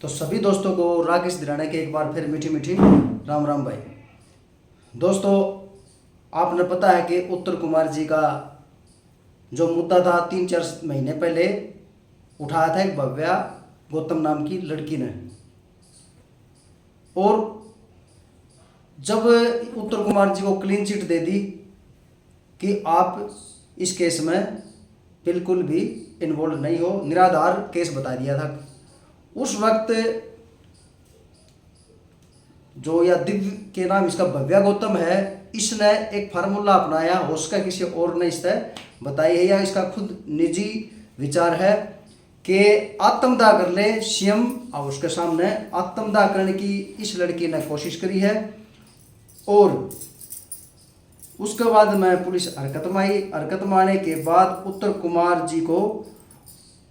तो सभी दोस्तों को राकेश दिराना के एक बार फिर मीठी मीठी राम राम भाई। दोस्तों, आपने पता है कि उत्तर कुमार जी का जो मुद्दा था 3-4 महीने पहले उठाया था एक भव्या गौतम नाम की लड़की ने। और जब उत्तर कुमार जी को क्लीन चिट दे दी कि आप इस केस में बिल्कुल भी इन्वॉल्व नहीं हो, निराधार केस बता दिया था। उस वक्त जो या दिव्य के नाम इसका भव्या गौतम है, इसने एक फार्मूला अपनाया, हो सका किसी और ने इस बताई है या इसका खुद निजी विचार है कि आत्मदाह कर ले। सीएम हाउस के सामने आत्मदाह करने की इस लड़की ने कोशिश करी है और उसके बाद में पुलिस हरकत में आई। हरकत में आने के बाद उत्तर कुमार जी को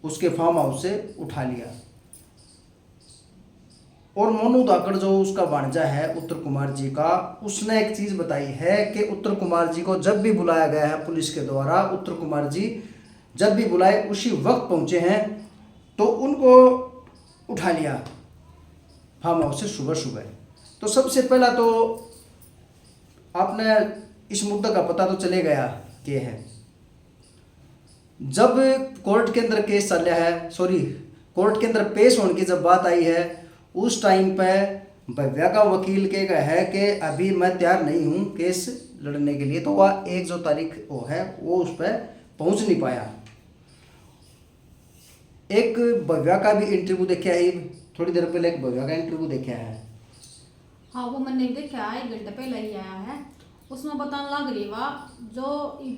उसके फार्म हाउस से उठा लिया और मोनू धाकड़ जो उसका भांजा है उत्तर कुमार जी का, उसने एक चीज बताई है कि उत्तर कुमार जी को जब भी बुलाया गया है पुलिस के द्वारा, उत्तर कुमार जी जब भी बुलाए उसी वक्त पहुंचे हैं, तो उनको उठा लिया फार्म हाउस से सुबह सुबह। तो सबसे पहला तो आपने इस मुद्दे का पता तो चले गया कि है जब कोर्ट के अंदर केस चल रहा है, कोर्ट के अंदर पेश होने की जब बात आई है, उस टाइम पे भव्या का वकील कह है कि अभी मैं तैयार नहीं हूँ केस लड़ने के लिए। तो वह 1 जो तारीख वो है वो उस पर पहुँच नहीं पाया। एक भव्या का भी इंटरव्यू देखा है, थोड़ी देर पहले एक भव्या का इंटरव्यू देखा है। हाँ, वो मैंने देखा है, 1 घंटे पहले ही आया है। उसमें बताने लग रही वा जो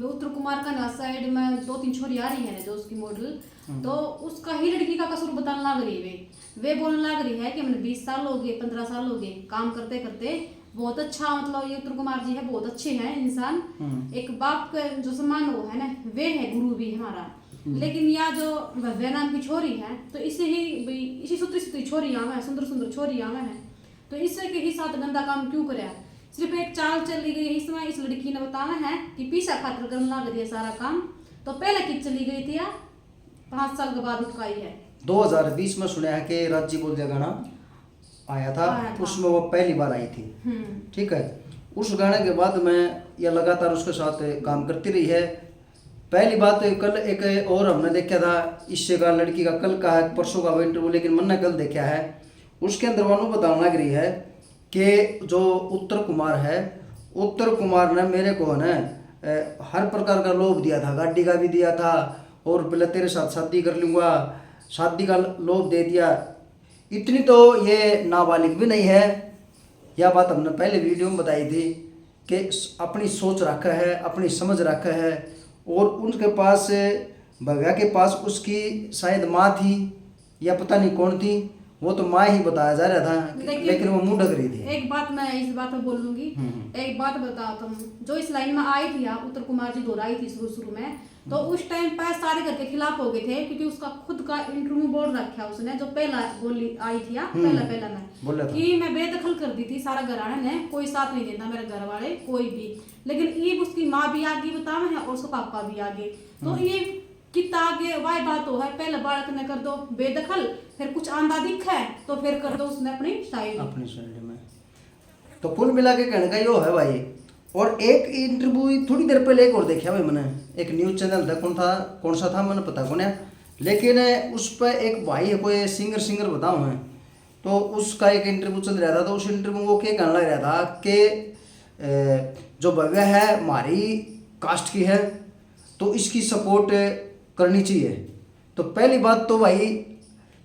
उत्तर कुमार का ना साइड में 2-3 छोरी आ रही है जो उसकी मॉडल, तो उसका ही लड़की का कसूर बताने लग रही है। वे बोलने लग रही है कि मैंने 20 साल हो गए, 15 साल हो गए काम करते करते, बहुत अच्छा, मतलब ये उत्तर कुमार जी है बहुत अच्छे हैं इंसान, एक बाप का जो सम्मान वो है ना, वे है गुरु भी हमारा। लेकिन यह जो भव्या नाम की छोरी है, तो इसे ही इसी सुतरी छोरी आवे है, सुंदर सुंदर छोरी आवे है, तो इससे के ही साथ गंदा काम क्यों करे? सिर्फ एक चाल चली गई इसमें, इस लड़की ने बताना है कि पीछा खातर करने लग रही है सारा काम। तो पहले की चली गई थी या 5 साल के बाद उठकाई है। 2020 में सुना है कि राजी बोल दिया गाना आया था। उसमें वो पहली बार आई थी, ठीक है। उस गाने के बाद में यह लगातार उसके साथ काम करती रही है। पहली बात कल एक और हमने देखा था इससे का लड़की का, कल का है परसों का इंटरव्यू, लेकिन मैंने कल देखा है। उसके अंदर मानो बताने लग रही है कि जो उत्तर कुमार है, उत्तर कुमार ने मेरे को ना हर प्रकार का लोभ दिया था, गाड़ी का भी दिया था और बोले तेरे साथ शादी कर लूँगा, शादी का लोभ दे दिया। इतनी तो ये नाबालिग भी नहीं है। यह बात हमने पहले वीडियो में बताई थी कि अपनी सोच रखा है, अपनी समझ रखा है। और उनके पास भव्या के पास उसकी शायद माँ थी या पता नहीं कौन थी, वो तो माँ ही बताया जा रहा था, लेकिन वो मुंह ढक रही थी। एक बात मैं इस बात में बोल लूंगी, एक बात बताओ तुम, जो इस लाइन में आई थी उत्तर कुमार जी दोहराई थी शुरू में, तो उस टाइम पर सारे घर के खिलाफ हो गए थे, क्योंकि उसका खुद का इंटरव्यू बोल रखा उसने, जो पहला बोली आई थी पहला में कि मैं बेदखल कर दी थी सारा घराने ने, कोई साथ नहीं देता मेरे घर वाले कोई भी। लेकिन ये उसकी माँ भी आगे बतावे है और उसका पापा भी आगे, तो ये कितना आगे वाई बात हो है, पहले बालक ने कर दो बेदखल, फिर कुछ आंधा दिखा है तो फिर कर दो उसने अपनी साइड में। तो कुल मिला के कहने का यो है भाई। और एक इंटरव्यू थोड़ी देर पहले एक और देखा भाई मैंने, एक न्यूज चैनल था, कौन सा था मैंने पता कौन है, लेकिन उस पर एक भाई है, कोई सिंगर बताऊँ मैं, तो उसका एक इंटरव्यू चल रहा था। तो उस इंटरव्यू को क्या कहने लग रहा था कि जो भव्या है हमारी कास्ट की है तो इसकी सपोर्ट करनी चाहिए। तो पहली बात तो भाई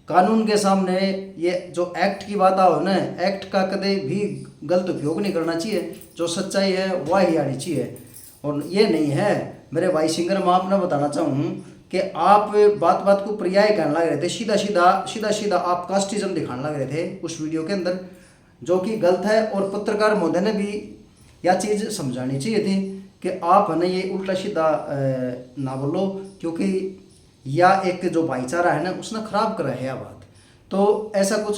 कानून के सामने ये जो एक्ट की बात आओ ना, एक्ट का कदे भी गलत उपयोग नहीं करना चाहिए, जो सच्चाई है वह ही आनी चाहिए। और ये नहीं है मेरे भाई सिंगर, मैं आपने बताना चाहूँ कि आप बात बात को पर्याय कहने लग रहे थे, सीधा सीधा आप कास्टिज्म दिखाने लग रहे थे उस वीडियो के अंदर, जो कि गलत है। और पत्रकार महोदय ने भी यह चीज़ समझानी चाहिए थी कि आप है ना ये उल्टा सीधा ना बोलो, क्योंकि या एक जो भाईचारा है ना उसने खराब करा है यह बात। तो ऐसा कुछ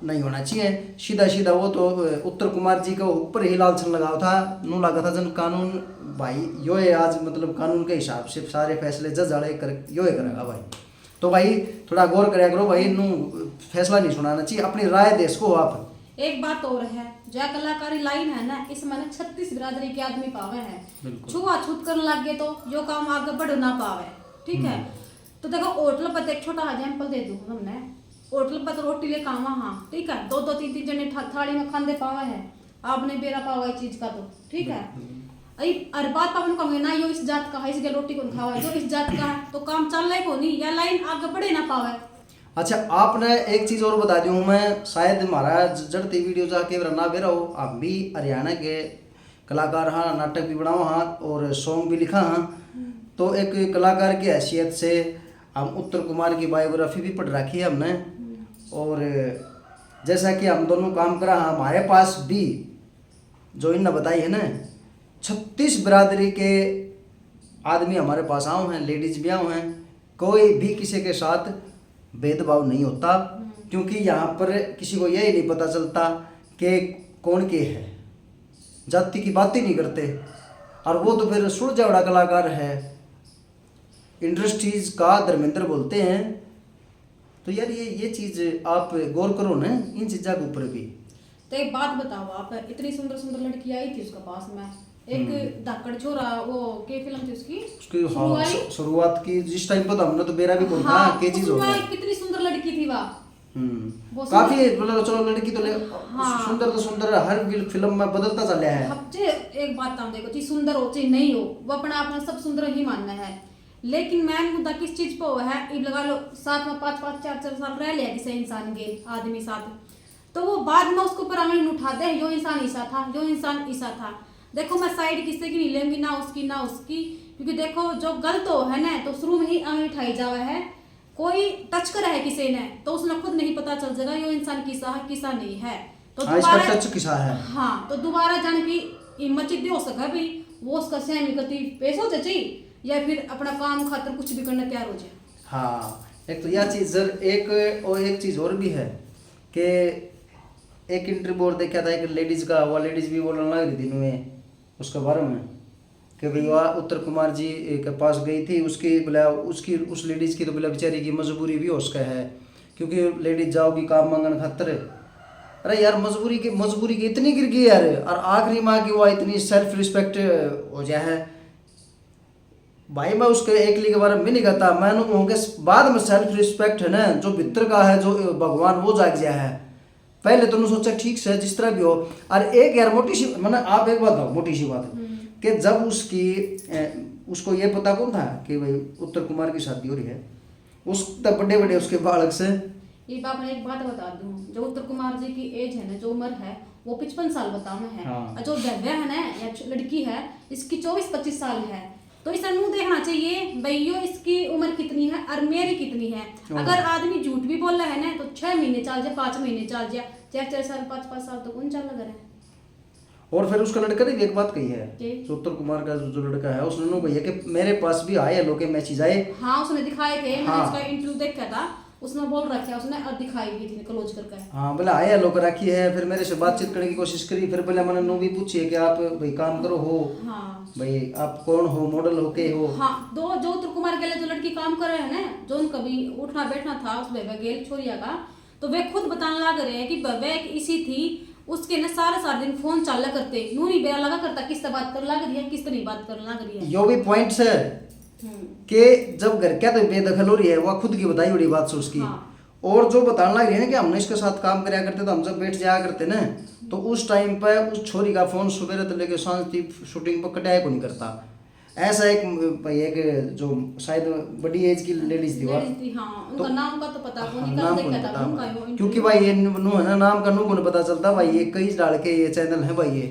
नहीं होना चाहिए, सीधा वो तो उत्तर कुमार जी के ऊपर ही लाल छन लगाव था, नू लगा था जन कानून भाई यो है आज, मतलब कानून के हिसाब से सारे फैसले जज आड़े कर यो है करेगा भाई। तो भाई थोड़ा गौर करा करो भाई, इनू फैसला नहीं सुनाना चाहिए, अपनी राय दे इसको आप। एक बात और है, जो कलाकारी लाइन है ना, इसमें ना 36 बिरादरी के आदमी पावे है, छुआछूत करने लग गए तो जो काम आगे बढ़ ना पावे, ठीक है। तो देखो होटल पर एक छोटा एग्जाम्पल दे दूं हमने, होटल पर तो रोटी ले काम हाँ, ठीक है, दो दो तीन तीन जने थाली में खांदे पावे है, आपने बेरा पावा इस चीज का तो ठीक है। हर बात अपन कहूंगे ना यो इस जात का है, इसके रोटी कौन खावा है, जो इस जात का है तो काम चल रहा है को नहीं, या लाइन आगे बढ़े ना पावे। अच्छा आपने एक चीज और बता दूं मैं, शायद हमारा जड़ती वीडियो जाके ना बेरा हो, आप भी हरियाणा के कलाकार हाँ, नाटक भी बनाओ हाँ और सॉन्ग भी लिखा हाँ, तो एक कलाकार की हैसियत से हम उत्तर कुमार की बायोग्राफी भी पढ़ रखी है हमने, और जैसा कि हम दोनों काम करा हाँ, हमारे पास भी जो इनने बताई है ना 36 बिरादरी के आदमी हमारे पास आओ हैं, लेडीज भी आओ हैं, कोई भी किसी के साथ भेदभाव नहीं होता, क्योंकि यहाँ पर किसी को यही नहीं पता चलता कि कौन के है, जाति की बात ही नहीं करते। और वो तो फिर सुरजावड़ा कलाकार है, इंडस्ट्रीज का धर्मेंद्र बोलते हैं। तो यार ये चीज़ आप गौर करो ना इन चीज़ों के ऊपर भी। तो एक बात बताओ आप, इतनी सुंदर सुंदर लड़की आई थी उसके पास में, एक धाकड़ छोरा, वो के फिल्म थी उसकी हाँ, शुरुआत की जिस टाइम पर तो हमने तो बेरा भी कौन था के चीज हो गया, कितनी सुंदर लड़की थी वाह, काफी मतलब चलो लड़की तो सुंदर तो सुंदर हर फिल्म में बदलता चल रहा है। अब एक बात हम देखो, चाहे सुंदर हो चाहे नहीं हो, वो अपना अपना सब सुंदर ही मानना है, लेकिन मैन मुद्दा किस चीज पर हुआ है, अब लगा लो साथ में 5-5 4-4 साल रह लिया किसी इंसान के आदमी साथ, तो वो बाद में उसके ऊपर आंगली उठाते हैं, यो इंसान ऐसा था, यो इंसान ऐसा था। देखो मैं साइड किसी की नहीं लेंगी, ना उसकी ना उसकी, क्योंकि देखो जो गलत हो है ना तो शुरू में ही आंगली उठाई जावा है, कोई टच करा है किसी ने तो उसने खुद नहीं पता चल जाएगा यो इंसान किसा है किसा नहीं है, तो दोबारा टच किसा है हाँ, तो दोबारा जाने की हिम्मत हो सके भाई, वो उसका सहमी गति पेश हो जाए या फिर अपना काम खातर कुछ भी करने तैयार हो जाए। हाँ एक तो यह चीज एक चीज और भी है कि एक इंटरव्यू और देखा था एक लेडीज का, वो लेडीज भी बोलने लग रही थी में उसके बारे में कि भाई वह उत्तर कुमार जी के पास गई थी, उसकी बोला उसकी उस लेडीज़ की तो बोला बेचारी की मजबूरी भी उसका है, क्योंकि लेडीज जाओगी काम मांगने खातर, अरे यार मजबूरी की इतनी गिर गई यार, और आखिरी माँ की वो इतनी सेल्फ रिस्पेक्ट हो जाए है भाई। मैं उसके एकली के बारे में भी नहीं कहता, मैंने कहूँगा बाद में सेल्फ रिस्पेक्ट है ना जो भीतर का है, जो भगवान वो जाग गया है, पहले तो सोचा ठीक से जिस तरह भी हो। और एक यार मोटी सी मैंने आप एक बात बताओ, मोटी सी बात कि जब उसको ये पता कौन था कि भाई उत्तर कुमार की शादी हो रही है, उस तब बड़े बड़े उसके बालक से ये बात मैं एक बात बता दूं, जो उत्तर कुमार जी की एज है ना, जो उम्र है वो 55 साल बताना है, हाँ। जो दिव्या है ना या लड़की है इसकी 24-25 साल है, तो इस मुंह देखना चाहिए भैया इसकी उम्र कितनी है और मेरी कितनी है। अगर आदमी झूठ भी बोल रहा है ना तो 6 महीने चल जाए, 5 महीने चल जाए, 4-4 साल 5-5 साल तो कौन चल लगा है। और फिर उसका लड़का ने भी एक बात कही है, जो उत्तर कुमार का जो लड़का है उसने कही है कि मेरे पास भी आए लोग मैसेज आए, हाँ उसने दिखाए थे, मैंने उसका इंटरव्यू देखा था, उसने बोल रखा है उसने और दिखाई भी थी क्लोज करके, हाँ बोले आया लोग रखी है, फिर मेरे से बातचीत करने की कोशिश करी, फिर पहले मैंने नो भी पूछी कि आप भाई काम करो हो, हाँ भाई आप कौन हो, मॉडल हो के हो, हाँ दो जो उत्तर कुमार के लिए जो लड़की काम कर रहे हैं ना, जो उनका भी उठना बैठना था उस बेबे गेल छोरिया का, तो वे खुद बताने लग रहे हैं कि बेबे इसी थी, उसके ना सारा दिन फोन चला करते, नू नहीं बेरा लगा करता, किस से बात कर लग रही है किस से नहीं बात कर लग रही है। यो भी पॉइंट्स है कि जब घर क्या तो बेदखल हो रही है, वह खुद की बताई बड़ी बात से उसकी, हाँ। और जो बताने लग रही है ना कि हमने इसके साथ काम कराया करते तो हम जब बैठ जाया करते ना, तो उस टाइम पर उस छोरी का फोन सुबह से लेकर सांझ तक शूटिंग पर कटाया को नहीं करता। ऐसा एक जो शायद बड़ी एज की लेडीज थी, हाँ, उनका नाम का तो पता नाम को नहीं पता, क्योंकि भाई ये नो है ना नाम का नो को नहीं पता चलता भाई, ये कई डाल के ये चैनल है भाई,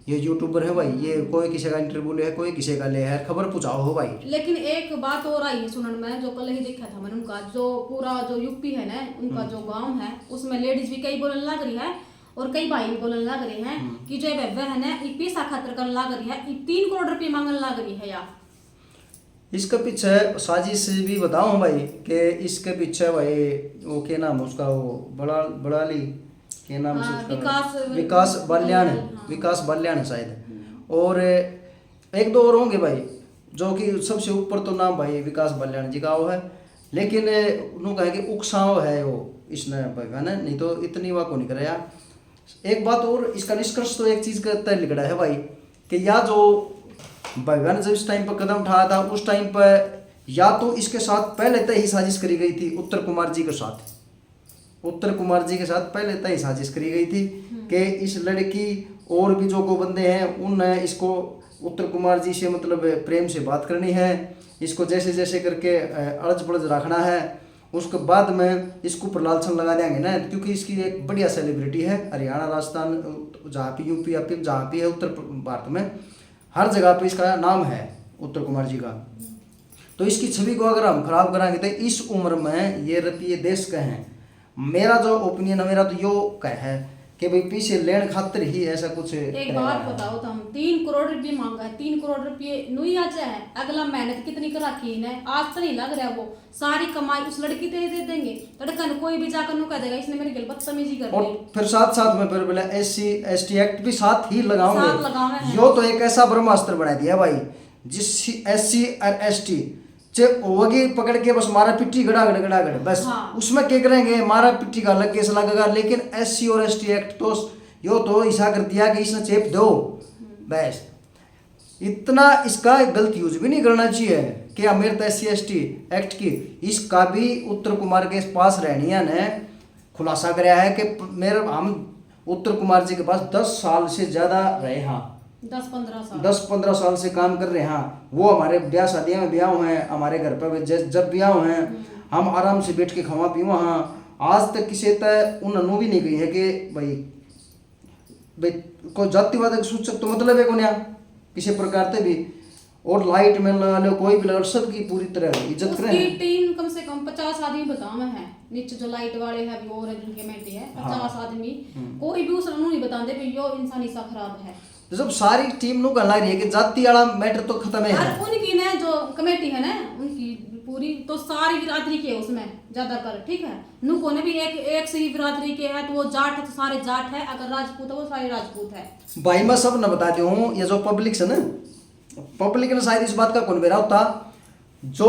ये यूट्यूबर है भाई, ये कोई किसी का इंटरव्यू ले है, कोई किसी का ले है, खबर पूछाओ हो भाई। लेकिन एक बात और आई है सुनने में, जो कल ही देखा था मैंने, उनका जो पूरा जो यूपी है ना, उनका जो गांव है उसमें लेडीज भी कई बोलने लग रही है और कई भाई भी बोलने लग रहे हैं कि जो वह है ना पैसा खातर करने लग रही है, 3 करोड़ रुपये मांगने लग रही है यार। इसके पीछे साजिश भी बताऊं भाई कि इसके पीछे भाई वो क्या नाम उसका, वो बड़ाली के नाम से विकास बाल्यान शायद, और एक दो और होंगे भाई, जो कि सबसे ऊपर तो नाम भाई विकास बाल्यान जी का वो है, लेकिन उन्होंने कहा कि उकसाव है वो इसने भगवान ने, नहीं तो इतनी वाह को नहीं कराया। एक बात और, इसका निष्कर्ष तो एक चीज़ का तय लिखड़ा है भाई कि या जो भगवान ने जब इस टाइम पर कदम उठाया था उस टाइम पर या तो इसके साथ पहले तय ही साजिश करी गई थी उत्तर कुमार जी के साथ, उत्तर कुमार जी के साथ पहले तय साजिश करी गई थी कि इस लड़की और भी जो को बंदे हैं उन इसको उत्तर कुमार जी से मतलब प्रेम से बात करनी है, इसको जैसे जैसे करके अड़ज पड़ज रखना है, उसके बाद में इसको ऊपर लालछन लगा देंगे ना, क्योंकि इसकी एक बढ़िया सेलिब्रिटी है हरियाणा राजस्थान जहाँ पे यूपी या फिर जहाँ पे है उत्तर भारत में हर जगह पे इसका नाम है उत्तर कुमार जी का। तो इसकी छवि को अगर हम खराब कराएंगे तो इस उम्र में ये रुपये देश के हैं। मेरा जो ओपिनियन है मेरा तो यो कह है कि भाई पीछे लेन खातिर ही ऐसा कुछ एक बात बताओ तुम, 3 करोड़ रुपये मांगा है, 3 करोड़ रुपये नहीं आ जाए, अगला मेहनत कितनी करा की इन्हें, आज तो नहीं लग रहा वो सारी कमाई उस लड़की ते दे देंगे, लड़का कोई भी जाकर नु कह देगा इसने मेरी गल बदतमीजी कर और दी। फिर साथ साथ में फिर बोला SC/ST एक्ट भी साथ ही साथ लगाओगे, लगावे यो तो एक ऐसा ब्रह्मास्त्र बना दिया भाई जिस SC और ST चे होगी पकड़ के बस मारा पिट्टी गड़ागड़ बस। हाँ। उसमें क्या करेंगे, मारा पिट्टी का अलग केस लगेगा, लेकिन SC और ST एक्ट तो यो तो ऐसा कर दिया कि इसने चेप दो बस। इतना इसका गलत यूज भी नहीं करना चाहिए कि अमेर SC/ST एक्ट की इसका भी उत्तर कुमार के पास रहनिया ने खुलासा कराया है कि मेरे हम उत्तर कुमार जी के पास 10 साल से ज़्यादा रहे, हाँ 10-15 साल से काम कर रहे हैं। वो हमारे ब्याह शादियाँ में ब्याह हुए हैं, हमारे घर पर जब ब्याह हुए हैं हम आराम से बैठ के खावा पीवा। हाँ आज तक किसी तय उन्होंने भी नहीं कही है कि भाई कोई जातिवाद का सूचक तो मतलब है कोन्या किसी प्रकार से भी, और लाइट में लगा लो कोई भी लगा लो सबकी पूरी तरह इज्जत करें। उसकी टीम कम से कम 50 आदमी बताओ है, नीचे जो लाइट वाले हैं वो और जिनके मेंटी है 50 आदमी, कोई भी उसने नहीं बताते भाई यो इंसान ऐसा खराब है। जब सारी टीम नु कहना रही है कि जाति वाला मैटर तो खत्म है, और उनकी ना जो कमेटी है ना उनकी पूरी तो सारी बिरादरी के उसमें ज्यादातर, ठीक है नु को ने भी एक से ही बिरादरी के है, तो वो जाट है तो सारे जाट है, अगर राजपूत है वो सारे राजपूत है भाई। मैं सब न बताती हूँ, ये जो पब्लिक है ना, पब्लिक ने शायद इस बात का कौन बेरा होता, जो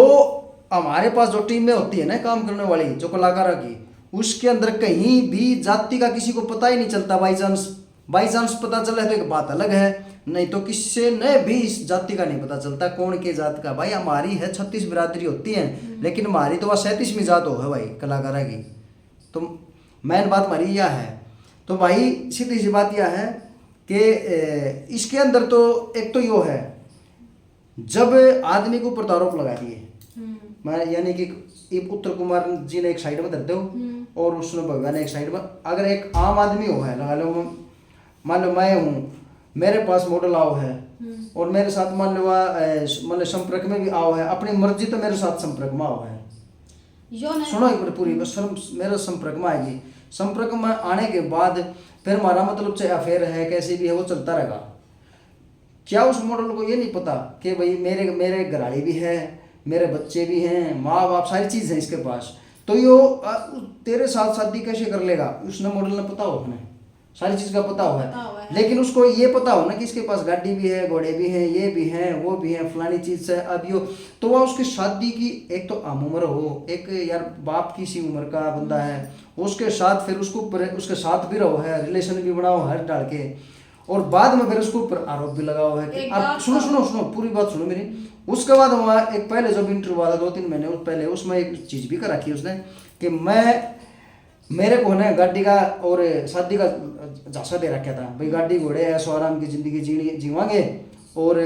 हमारे पास जो टीम में होती है ना काम करने वाली जो कलाकारों की, उसके अंदर कहीं भी जाति का किसी को पता ही नहीं चलता। बाई चांस पता चले तो एक बात अलग है, नहीं तो किसी ने भी इस जाति का नहीं पता चलता कौन के जात का। भाई हमारी है 36 बिरादरी होती है, लेकिन हमारी तो वह 37वीं जात हो है भाई कलाकारा की, तो मेन बात हमारी यह है। तो भाई सीधी सी बात यह है कि इसके अंदर तो एक तो यो है जब आदमी को ऊपर आरोप लगा दिए, मैं यानी कि उत्तर कुमार जी ने एक साइड में धरते हो और उसने भगवान एक साइड में, अगर एक आम आदमी हो है लगा लो, मान लो मैं हूँ मेरे पास मॉडल आओ है और मेरे साथ मान लो मतलब संपर्क में भी आओ है, अपनी मर्जी तो मेरे साथ संपर्क में आओ है, सुनो एक बार पूरी बस मेरे संपर्क में आएगी, संपर्क में आने के बाद फिर हमारा मतलब चाहे अफेयर है कैसी भी है वो चलता रहेगा। क्या उस मॉडल को ये नहीं पता कि भाई मेरे घराड़ी भी है, मेरे बच्चे भी हैं, माँ बाप सारी चीज़ है इसके पास, तो यो तेरे साथ शादी कैसे कर लेगा, उसने मॉडल ने पता हो, उन्हें सारी चीज़ का पता है, लेकिन उसको ये पता हो ना कि इसके पास गाड़ी भी है, घोड़े भी हैं, ये भी हैं, वो भी हैं, फलानी चीज़ है, अब यो तो वह उसकी शादी की एक तो आम उम्र हो, एक यार बाप की सी उम्र का बंदा है, उसके साथ फिर उसके साथ भी रहो है, रिलेशन भी बनाओ हर डाल के, और बाद में फिर उसके ऊपर आरोप भी लगाओ है कि अब सुनो पूरी बात सुनो मेरी। उसके बाद वहाँ एक पहले जब इंटरव्यू वाला 2-3 महीने पहले उसमें एक चीज़ भी कर रखी उसने कि मेरे को ना गाड़ी का और शादी का झांसा दे रखा था, भाई गाड़ी घोड़े ऐसो आराम की जिंदगी जीवांगे और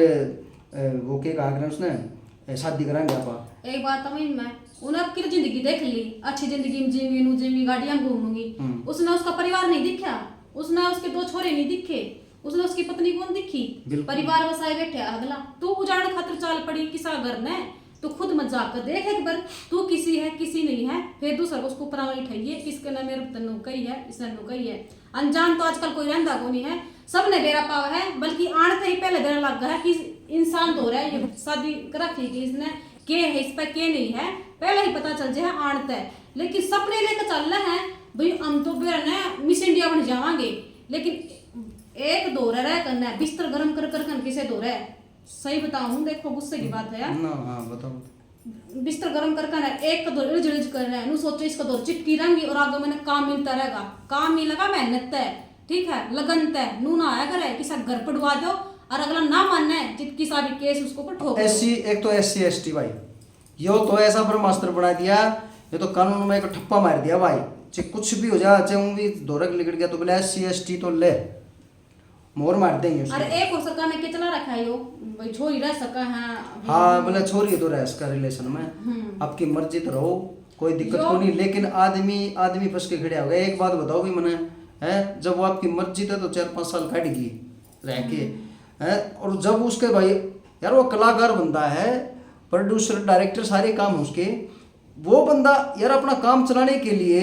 वो क्या कहा करें उसने शादी कराएंगे आप। एक बात तो मैं उन्हें आपकी जिंदगी देख ली, अच्छी जिंदगी में जीवी गाड़ियां घूमूंगी, उसने उसका परिवार नहीं दिखा, उसने उसके 2 छोरे नहीं दिखे, उसने उसकी पत्नी कौन दिखी, परिवार बसाए बैठे अगला, तू उजाड़ खातर चाल पड़ी किसा घर ने, तो खुद मजाक कर देख एक बार, तू किसी है किसी नहीं है, फिर दूसरा को उसको परामर्श उठाइए किसके ना मेरे तनु कही है इसने नु कही है। अनजान तो आजकल कोई रहता को नहीं है, सब ने बेरा पावा है, बल्कि आड़ते ही पहले बेरा लग गया है कि इंसान तो रहा है, ये शादी रखी कि इसने के है इस पर के नहीं है, पहले ही पता चल जाए आड़ते है, लेकिन सपने लेकर चल रहे हैं भाई हम तो बेरा ने मिस इंडिया बन जावांगे, लेकिन एक दौरा रह करना है बिस्तर गर्म कर किसे दौरा है, सही बताऊं देखो गुस्से की बात है यार। हाँ बताओ। बिस्तर गर्म करके ना एक कदर इल्ज इल्ज कर रहे हैं नु सोचो इसका दौर चिपकी रहेंगी और आगे मैंने काम मिलता रहेगा। काम मिलेगा मेहनत है, ठीक है, लगन है, नू ना आया करे किसा घर पड़वा दो और अगला ना मानना है जितकी सारी केस उसको पर ठोक दो। एससी एक तो एससी एसटी भाई यो तो ऐसा ब्रह्मास्त्र बना दिया, ये तो कानून में एक ठप्पा मार दिया भाई। चाहे कुछ भी हो जाए, चाहे भी दौरक लिगड़ गया तो बोले एससी एसटी तो ले मोर मार देंगे उसको। अरे एक और सरकार ने कितना रखा है यो भाई छोरी रह सका है। हाँ बोले छोरी तो रह इसका रिलेशन में आपकी मर्जी तो रहो, कोई दिक्कत को नहीं, लेकिन आदमी फंस के खड़े हो गए। एक बात बताओ भी मैंने है, जब वो आपकी मर्जी था तो 4-5 साल काटेगी रह के है, और जब उसके भाई यार वो कलाकार बंदा है, प्रोड्यूसर डायरेक्टर सारे काम उसके, वो बंदा यार अपना काम चलाने के लिए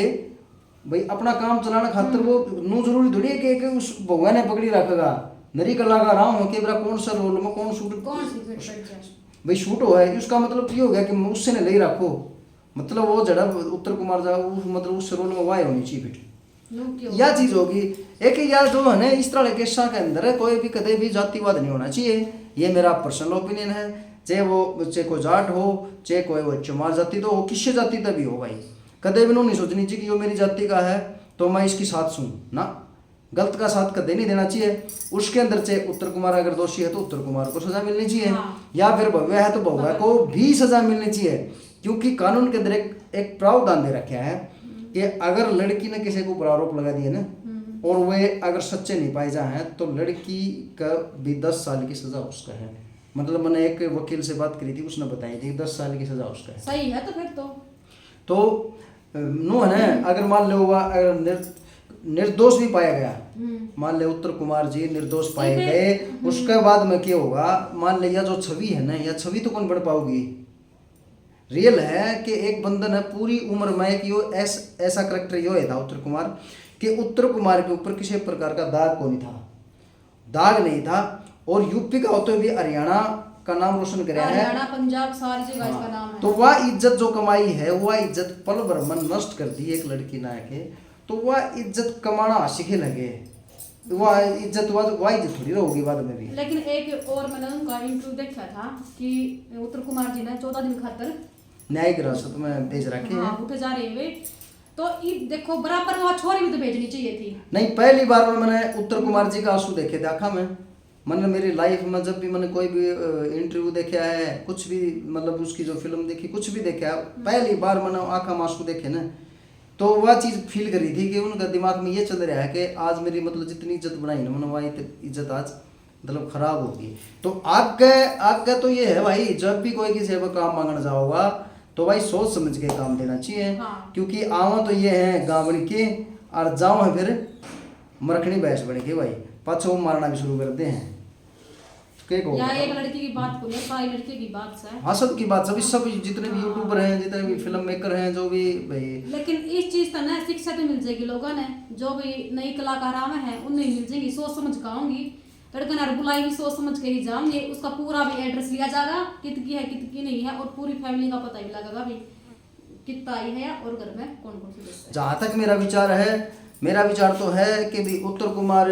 भाई अपना काम चलाने खातिर वो नू जरूरी थोड़ी है कि उस भगवान ने पकड़ी रखेगा नरी कलाकार आऊँ हो कि बरा कौन सा रोल में कौन शूट कौन सी फिट पड़ जाए भाई शूट हो है, उसका मतलब ये हो गया कि उससे ने ले रखो, मतलब वो जड़ा उत्तर कुमार जा मतलब उस रोल में वाई होनी चाहिए फिट यह चीज होगी। एक या जो है ना इस तरह के केसा के अंदर कोई भी कदे भी जातिवाद नहीं होना चाहिए, ये मेरा पर्सनल ओपिनियन है। चाहे कोई जाट हो, चाहे कोई वो चमार जाति तो हो, किसी जाति का भी हो भाई, कदे भी नहीं सोचनी चाहिए कि वो मेरी जाति का है तो मैं इसकी साथ सुन ना, गलत का साथ कदे नहीं देना चाहिए। उसके अंदर चाहे उत्तर कुमार अगर दोषी है तो उत्तर कुमार को सजा मिलनी चाहिए, या फिर भव्य है तो भव्य को भी सजा मिलनी चाहिए, क्योंकि कानून के अंदर एक प्रावधान दे रखा है कि अगर लड़की ने किसी को आरोप लगा दिया ना और वे अगर सच्चे नहीं पाए जाए तो लड़की का भी 10 साल की सजा उसका है। मतलब मैंने एक वकील से बात करी थी, उसने बताई थी 10 साल की सजा उसका है। सही है तो फिर तो नो है ना, अगर मान लो हुआ अगर निर्दोष भी पाया गया, मान ले उत्तर कुमार जी निर्दोष पाए गए, उसके बाद में क्या होगा, मान लिया जो छवि है ना, या छवि तो कौन बढ़ पाओगी। रियल है कि एक बंधन है पूरी उम्र में कि यो ऐसा करेक्टर यो है था उत्तर कुमार कि उत्तर कुमार के ऊपर किसी प्रकार का दाग को नहीं था, दाग नहीं था, और यूपी का होते हुए हरियाणा का नाम रोशन कराया है, हरियाणा पंजाब सारी जगह इसका नाम है। तो वह इज्जत जो कमाई है वह इज्जत पल भर में नष्ट कर दी एक लड़की ना के, तो वह इज्जत कमाना सीखे लगे, वह इज्जत थोड़ी रहोगी बाद में भी। लेकिन एक और मैंने उनका इंटरव्यू देखा था कि उत्तर कुमार जी ने 14 दिन खातर न्यायिक हिरासत में भेज रखे हैं, उठे जा रहे हुए, तो ये देखो बराबर वहाँ छोरी भी तो भेजनी चाहिए थी। नहीं, पहली बार में मैंने उत्तर कुमार जी का आंसू देखे थे आँखा में। मैंने मेरी लाइफ में जब भी मैंने कोई भी इंटरव्यू देखा है, कुछ भी मतलब उसकी जो फिल्म देखी, कुछ भी देखा है, पहली बार मैंने आँखा में आंसू देखे ना, तो वह चीज़ फील करी थी कि उनका दिमाग में ये चल रहा है कि आज मेरी मतलब जितनी इज्जत बनाई ना मैंने वह इज्जत आज मतलब खराब होगी। तो आगे तो ये है भाई, जब भी कोई किसी को काम मांगने जाओगा तो भाई सोच समझ के काम देना चाहिए। हाँ। क्योंकि आवा तो ये है गावड़ी के और जाओ है फिर मरखनी बहस बने के भाई पाछो मारना भी शुरू करते हैं। या एक लड़की की बात को सारी लड़की की बात से हाँ सब की बात, सब जितने भी यूट्यूबर हैं, जितने भी फिल्म मेकर हैं, जो भी भाई, लेकिन इस चीज का ना शिक्षा तो मिल जाएगी लोगों ने, जो भी नई कलाकार आवे हैं उन्हें मिल जाएगी, सोच समझ के आऊंगी, लड़का ना बुलाई भी सोच समझ के ही जाऊंगे, उसका पूरा भी एड्रेस लिया जाएगा, कितकी है कितकी नहीं है, और पूरी फैमिली का पता भी लगेगा भी कितना आई है और घर में कौन कौन सी। जहाँ तक मेरा विचार है, मेरा विचार तो है कि भी उत्तर कुमार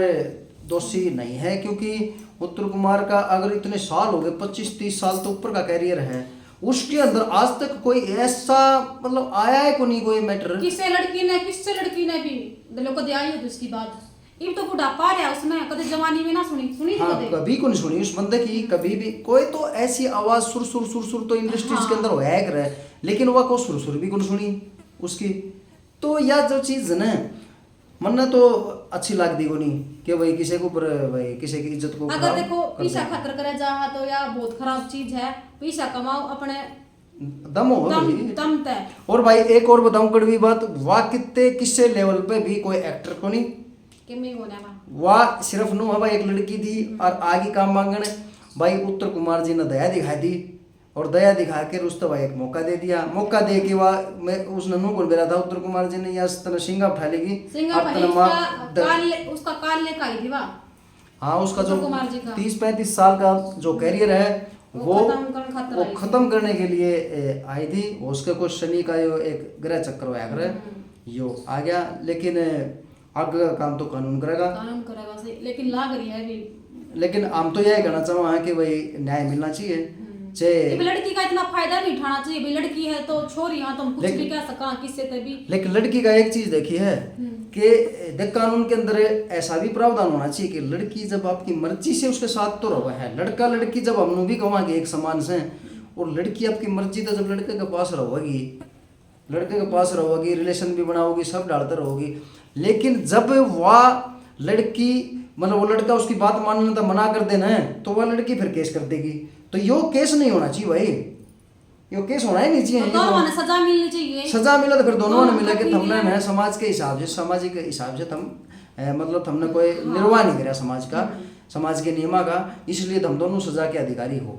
दोषी नहीं है, क्योंकि उत्तर कुमार का अगर इतने साल हो गए 25-30 साल तो ऊपर का कैरियर है, उसके अंदर आज तक कोई ऐसा मतलब आया है को नहीं कोई मैटर किससे लड़की ने भी दिलों को दिया ही उसकी बात इब तो बुढ़ापा रहा उसमें कभी जवानी में ना सुनी हाँ, कभी को नहीं सुनी उस बंदे की, कभी भी कोई तो ऐसी आवाज सुर तो इंडस्ट्रीज के अंदर होया कर है, लेकिन वह को सुर भी कौन सुनी उसकी। तो यह जो चीज है ना मन तो अच्छी लग दी को नहीं कि भाई किसी को ऊपर भाई किसी की इज्जत को अगर देखो पैसा खतर करे जा तो या बहुत खराब चीज है, पैसा कमाओ अपने दम हो दम तय। और भाई एक और बताऊं कड़वी बात, वाह कितने किससे लेवल पे भी कोई एक्टर को नहीं वाह सिर्फ नो है भाई, एक लड़की थी और आगे काम मांगने भाई उत्तर कुमार जी ने दया दिखाई दी, और दया दिखा के उसको भाई एक मौका दे दिया, मौका दे के वाह मैं उसने नो कौन बेरा था उत्तर कुमार जी ने या तना सिंगा उठा लेगी उसका काल लेकर आई थी वाह। हाँ उसका जो 30-35 साल का जो कैरियर है वो खत्म करने के लिए आई थी। उसके कुछ शनि का यो एक ग्रह चक्कर होया करे यो आ गया, लेकिन आगे का काम तो कानून करेगा सही, लेकिन लाग रही है भी। लेकिन हम तो यही कहना चाहूँ कि भाई न्याय मिलना चाहिए, चाहे लड़की का इतना फायदा नहीं उठाना चाहिए भाई, लड़की है तो छोरी, हाँ तुम कुछ भी कह सका किससे तभी। लेकिन लड़की का एक चीज देखी है कि देख कानून के अंदर ऐसा भी प्रावधान होना चाहिए कि लड़की जब आपकी मर्जी से उसके साथ तो रहा है, लड़का लड़की जब हम भी कमाएंगे एक समान से, और लड़की आपकी मर्जी तो जब लड़के के पास रहोगी, लड़के के पास रहोगी, रिलेशन भी बनाओगी, सब डालते रहोगी, लेकिन जब वह लड़की मतलब वो लड़का उसकी बात मानने तो मना कर देना है तो वह लड़की फिर केस कर देगी। तो यो केस नहीं होना चाहिए भाई, यो केस होना ही नहीं चाहिए। तो दोनों ने सजा मिलनी चाहिए, सजा मिला तो फिर दोनों ने मिला कि हमने है समाज के हिसाब से, सामाजिक हिसाब से हम मतलब हमने कोई निर्वाह नहीं करा समाज का, समाज के नियमा का, इसलिए हम दोनों सजा के अधिकारी हो,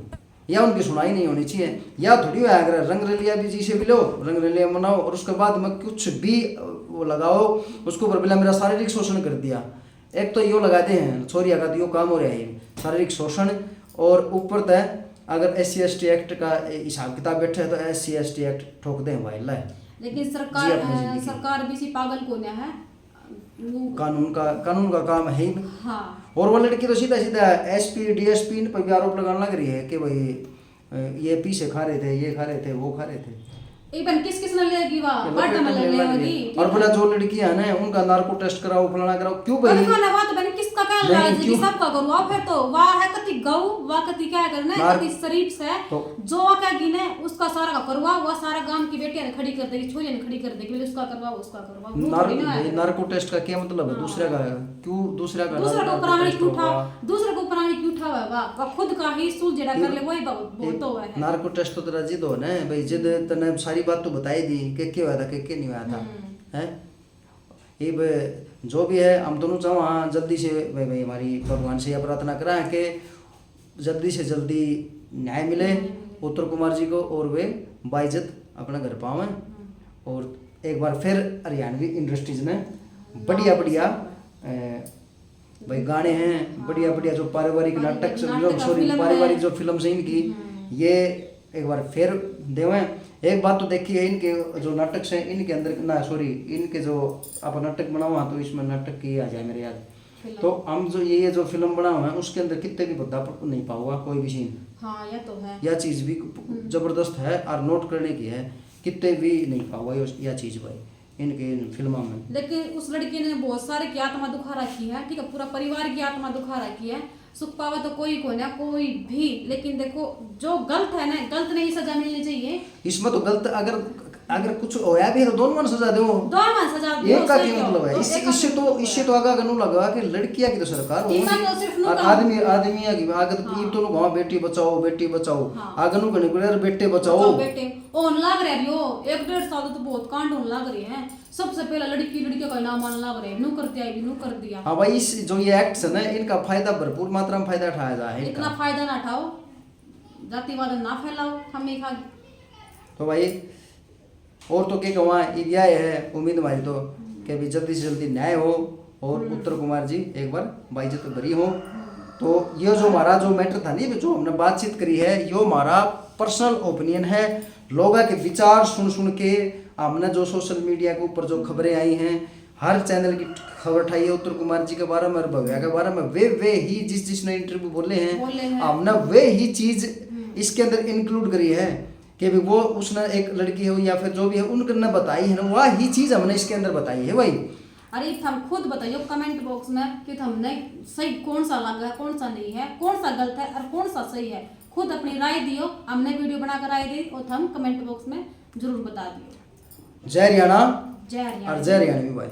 या उनकी सुनाई नहीं होनी चाहिए। या थोड़ी है अगर रंग रलिया भी जी से भी लो, रंग रलिया मनाओ और उसके बाद में कुछ भी वो लगाओ उसको ऊपर, बोला मेरा शारीरिक शोषण कर दिया, एक तो यो लगाते हैं छोरिया का तो यो काम हो रहा है शारीरिक शोषण, और ऊपर तय अगर SC/ST एक्ट का हिसाब किताब बैठे तो SC/ST एक्ट ठोक दें भाई ला। लेकिन सरकार भी सी पागल को है, कानून का काम है ही। हाँ। और वो लड़की तो सीधा सीधा SP DSP इन पर भी आरोप लगाने लग रही है कि भाई ये पीछे खा रहे थे, ये खा रहे थे, वो खा रहे थे। इवन किस ने लेगी वाह बट में लेगी। और बोला जो लड़कियां है ना उनका नार्को टेस्ट कराओ, फलाना कराओ, क्यों भाई खाना बात बने किसका क्या लाज है, सबका करो फिर तो वाह है कति गौ वाह कति क्या करना है, कति शरीफ से जो क्या गिने उसका सारा का करवा, वो सारा गांव की बेटियां ने खड़ी कर देगी, छोरियां ने खड़ी कर देगी, उसका करवा उसका करवा। नार्को टेस्ट का क्या मतलब है? दूसरे का क्यों, दूसरे का प्रामाणिक क्यों उठा, दूसरे को प्रामाणिक क्यों उठा है वाह खुद का ही सूल जेड़ा कर ले वही बहुत हो है। नार्को टेस्ट तो तेरा जिद हो ना भाई, जिद तने सारी बात तो बताई दी कि क्या हुआ था क्या नहीं हुआ था है। ये जो भी है हम दोनों चाहो हाँ जल्दी से भाई हमारी भगवान से यह प्रार्थना करा कि जल्दी से जल्दी न्याय मिले उत्तर कुमार जी को और वे बाइज्जत अपना घर पावे, और एक बार फिर हरियाणवी इंडस्ट्रीज में बढ़िया बढ़िया भाई गाने हैं, बढ़िया बढ़िया जो पारिवारिक नाटक सॉरी पारिवारिक जो फिल्म है इनकी ये एक बार फिर देवें। एक बात तो देखी है इनके जो नाटक हैं इनके अंदर ना सॉरी इनके जो आप नाटक बनाओ तो इसमें नाटक की आ जाए मेरे याद, तो हम जो ये जो फिल्म बना हुआ है उसके अंदर कितने भी बता नहीं पाऊंगा कोई भी सीन। हाँ ये तो है, यह चीज़ भी जबरदस्त है और नोट करने की है, कितने भी नहीं पाऊंगा यह चीज़ भाई इनके फिल्मों में। लेकिन उस लड़की ने बहुत सारे की आत्मा दुखा रखी है, ठीक है, पूरा परिवार की आत्मा दुखा रखी है, सुख पावा तो कोई को ना कोई भी, लेकिन देखो जो गलत है ना गलत नहीं सजा मिलनी चाहिए इसमें। तो गलत अगर कुछ होया भी है तो दोनों सजा दो, दोनों सजा दो, ये का क्या मतलब है? इससे तो आगा गनु लगा कि लड़कियां की तो सरकार हो, आदमी की आगे तो तो लोग वहां बेटी बचाओ आगे नु गने को बेटे बचाओ बेटे ओन लाग रहे हो 1-1.5 साल तो बहुत कांड होने लग रहे हैं। सबसे पहला लड़कियों का नाम मानने लग रहे हैं, नु करते आई नु कर दिया। हां भाई इस जो ये एक्ट्स है ना इनका फायदा भरपूर मात्रा में फायदा उठाया जा है, इतना फायदा ना उठाओ, जातिवाद ना फैलाओ हमें खा। तो भाई और तो क्या कहवा यह है उम्मीद हमारी तो कि अभी जल्दी से जल्दी न्याय हो और उत्तर कुमार जी एक बार बाइज्जत बरी हो। तो ये जो हमारा जो मैटर था नहीं जो हमने बातचीत करी है यो हमारा पर्सनल ओपिनियन है, लोगों के विचार सुन के हमने जो सोशल मीडिया के ऊपर जो खबरें आई हैं हर चैनल की खबर उठाई है उत्तर कुमार जी के बारे में और भव्या के बारे में, वे ही जिसने इंटरव्यू बोले हैं हमने वे ही चीज इसके अंदर इंक्लूड करी है कि भी वो उसने एक लड़की हो या फिर जो भी है उनने बताई है ना वही चीज हमने इसके अंदर बताई है भाई। अरे हम खुद बताइए कमेंट बॉक्स में कि हमने सही कौन सा लगा है कौन सा नहीं है, कौन सा गलत है और कौन सा सही है, खुद अपनी राय दियो, हमने वीडियो बनाकर राय दी और हम कमेंट बॉक्स में जरूर बता दियो। जय हरियाणा जय हरियाणा और जय हरियाणवी भाई।